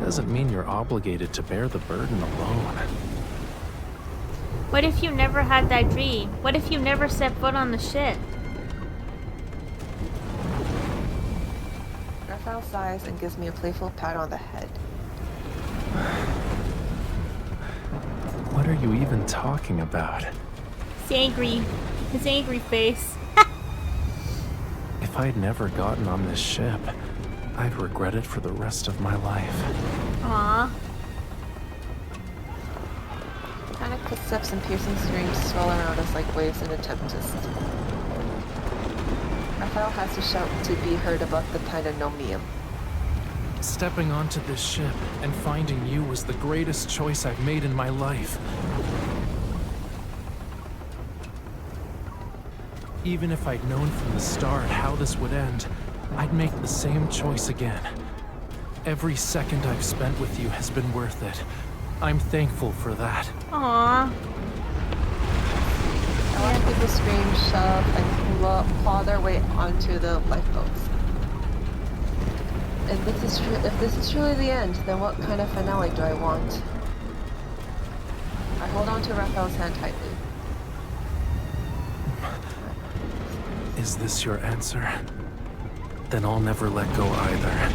doesn't mean you're obligated to bear the burden alone. What if you never had that dream? What if you never set foot on the ship? Raphael sighs and gives me a playful pat on the head. What are you even talking about? He's angry. His angry face. If I'd never gotten on this ship, I'd regret it for the rest of my life. Aww. Panic footsteps and piercing screams swirl around us like waves in a tempest. Raphael has to shout to be heard above the pandemonium. Stepping onto this ship and finding you was the greatest choice I've made in my life. Even if I'd known from the start how this would end, I'd make the same choice again. Every second I've spent with you has been worth it. I'm thankful for that. Aww. I watch people scream, shove, and claw their way onto the lifeboats. If this is truly the end, then what kind of finale do I want? I hold on to Raphael's hand tightly. Is this your answer? Then I'll never let go either,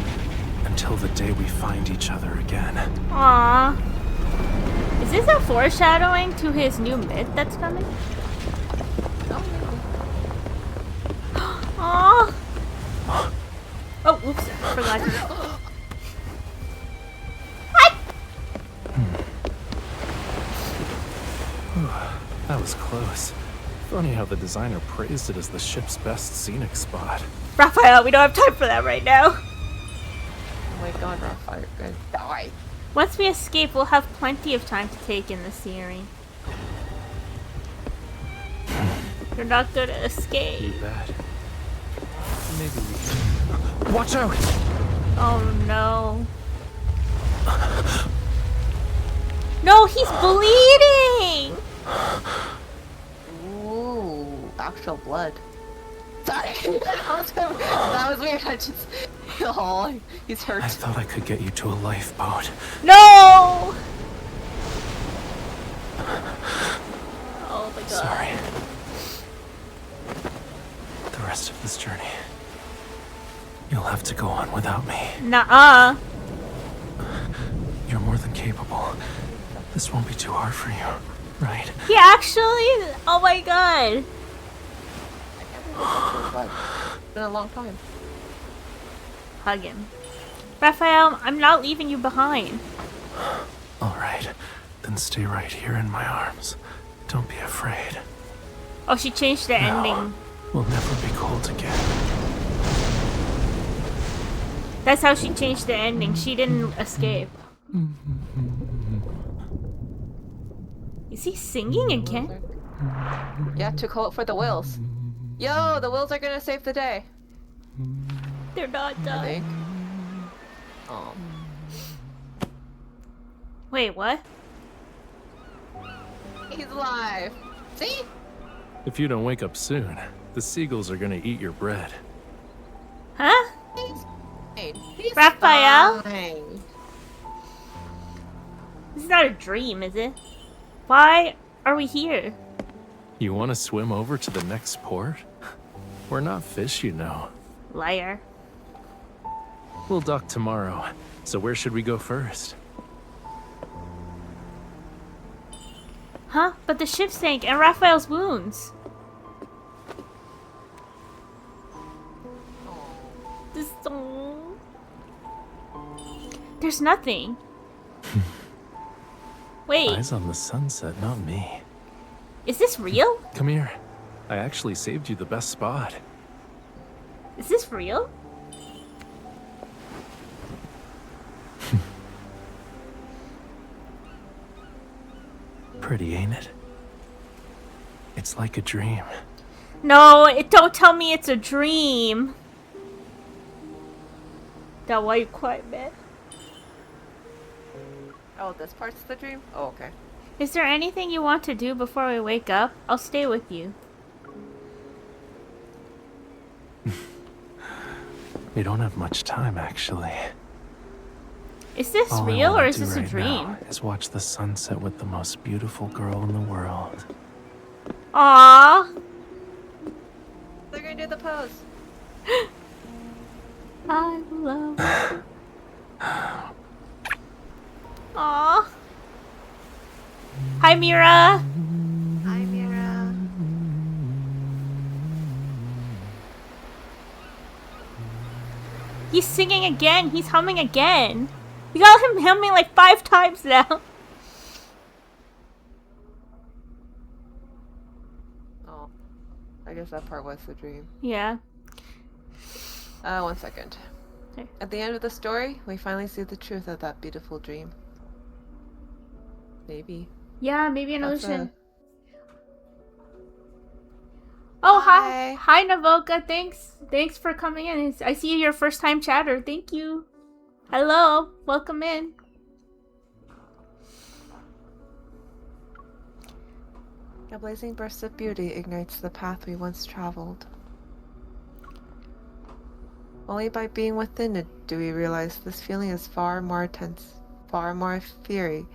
until the day we find each other again. Aww. Is this a foreshadowing to his new myth that's coming? Oh, maybe. Aww. Oh, whoops. Forgot to. What? That was close. Funny how the designer praised it as the ship's best scenic spot. Raphael, we don't have time for that right now. Oh my god, Raphael, you're gonna die. Once we escape, we'll have plenty of time to take in the scenery. You're not gonna You escape. bet. Maybe we can... Watch out! Oh no. No, he's bleeding! Ooh, actual blood. Sorry, that was weird. I just, oh, he's hurt. I thought I could get you to a lifeboat. No! Oh my god. Sorry. The rest of this journey, you'll have to go on without me. Nuh-uh. You're more than capable. This won't be too hard for you, right? He actually... Oh my god. It's been a long time. Hug him. Raphael, I'm not leaving you behind. All right, then stay right here in my arms. Don't be afraid. Oh, she changed the No, ending. we'll never be cold again. That's how she changed the ending. She didn't escape. Is he singing again? Yeah, too cold for the whales. Yo, the whales are gonna save the day. They're not I done. think. Oh. Wait, what? He's alive. See? If you don't wake up soon, the seagulls are gonna eat your bread. Huh? He's fine. He's Rafayel? fine. This is not a dream, is it? Why are we here? You wanna swim over to the next port? We're not fish, you know. Liar. We'll dock tomorrow. So where should we go first? Huh? But the ship sank and Raphael's wounds. This. Oh. There's nothing. Wait, Eyes on the sunset, not me. is this real? Come here. I actually saved you the best spot. Is this real? Pretty, ain't it? It's like a dream. No, don't tell me it's a dream. That why you quiet, man? Oh, this part's the dream? Oh, okay. Is there anything you want to do before we wake up? I'll stay with you. We don't have much time, actually. Is this All I real wanna or is do this a right dream? now is watch the sunset with the most beautiful girl in the world. Aww. They're gonna do the pose. I love you. Aww. Hi, Mira. Hi, Mira. He's singing again. He's humming again. We got him humming like 5 times now. Oh, I guess that part was the dream. Yeah. 1 second. Okay. At the end of the story, we finally see the truth of that beautiful dream. Maybe. Yeah, maybe an That's illusion. Oh, hi. Hi. Hi, Navoka. Thanks for coming in. I see your first time chatter. Thank you. Hello. Welcome in. A blazing burst of beauty ignites the path we once traveled. Only by being within it do we realize this feeling is far more intense, far more fiery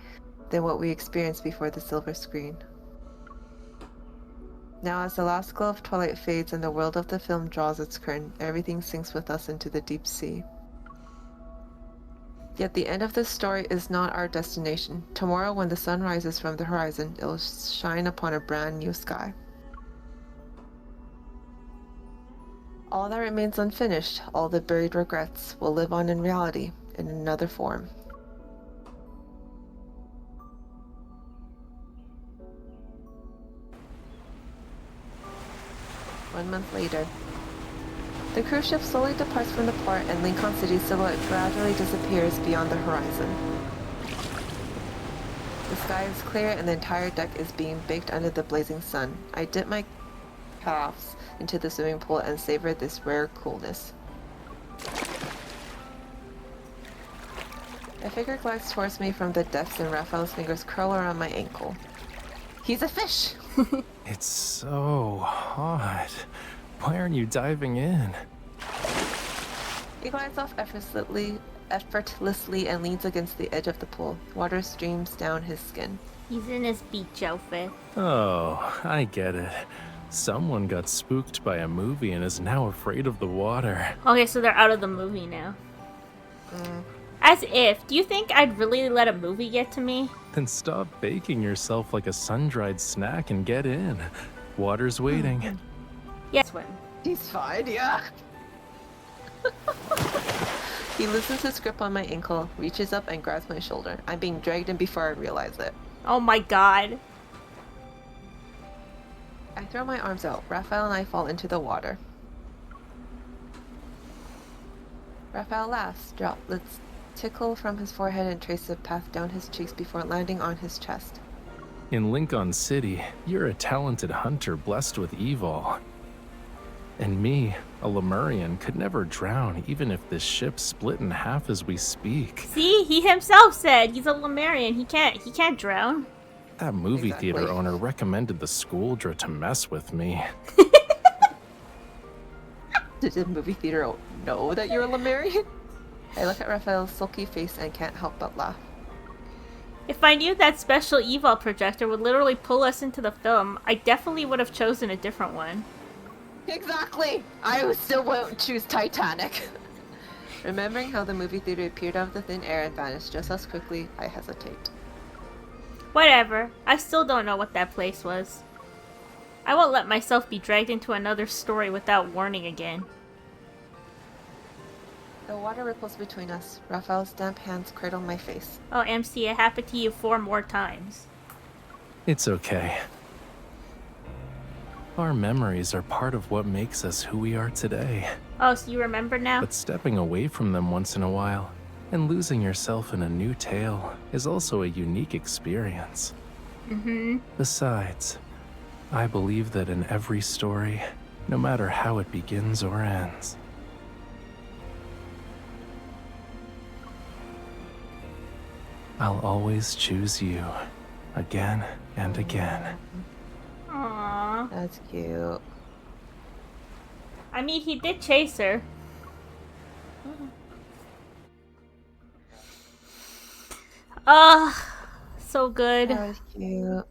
than what we experienced before the silver screen. Now, as the last glow of twilight fades and the world of the film draws its curtain, everything sinks with us into the deep sea. Yet the end of this story is not our destination. Tomorrow, when the sun rises from the horizon, it will shine upon a brand new sky. All that remains unfinished, all the buried regrets, will live on in reality, in another form. One month later. The cruise ship slowly departs from the port and Lincoln City's silhouette gradually disappears beyond the horizon. The sky is clear and the entire deck is being baked under the blazing sun. I dip my calves into the swimming pool and savor this rare coolness. A figure glides towards me from the depths and Raphael's fingers curl around my ankle. He's a fish! It's so hot. Why aren't you diving in? He glides off effortlessly and leans against the edge of the pool. Water streams down his skin. He's in his beach outfit. Oh, I get it. Someone got spooked by a movie and is now afraid of the water. Okay, so they're out of the movie now. As if. Do you think I'd really let a movie get to me? Then stop baking yourself like a sun-dried snack and get in. Water's waiting. Yes, swim. He's fine, yeah. He loosens his grip on my ankle, reaches up and grabs my shoulder. I'm being dragged in before I realize it. Oh my god. I throw my arms out. Raphael and I fall into the water. Raphael laughs. Droplets tickle from his forehead and trace a path down his cheeks before landing on his chest. In Lincoln City, you're a talented hunter blessed with evil. And me, A Lemurian could never drown even if this ship split in half as we speak. See, he himself said he's a Lemurian. He can't drown. That movie Exactly. theater owner recommended the Schooldra to mess with me. Did the movie theater know that you're a Lemurian? I look at Raphael's sulky face and can't help but laugh. If I knew that special eval projector would literally pull us into the film, I definitely would have chosen a different one. Exactly! I still won't choose Titanic. Remembering how the movie theater appeared out of the thin air and vanished just as quickly, I hesitate. Whatever. I still don't know what that place was. I won't let myself be dragged into another story without warning again. The water ripples between us. Raphael's damp hands cradle my face. Oh, MC, it happened to you 4 more times. It's okay. Our memories are part of what makes us who we are today. Oh, so you remember now? But stepping away from them once in a while and losing yourself in a new tale is also a unique experience. Mm-hmm. Besides, I believe that in every story, no matter how it begins or ends, I'll always choose you again and again. Aww. That's cute. I mean, he did chase her. So good. That was cute.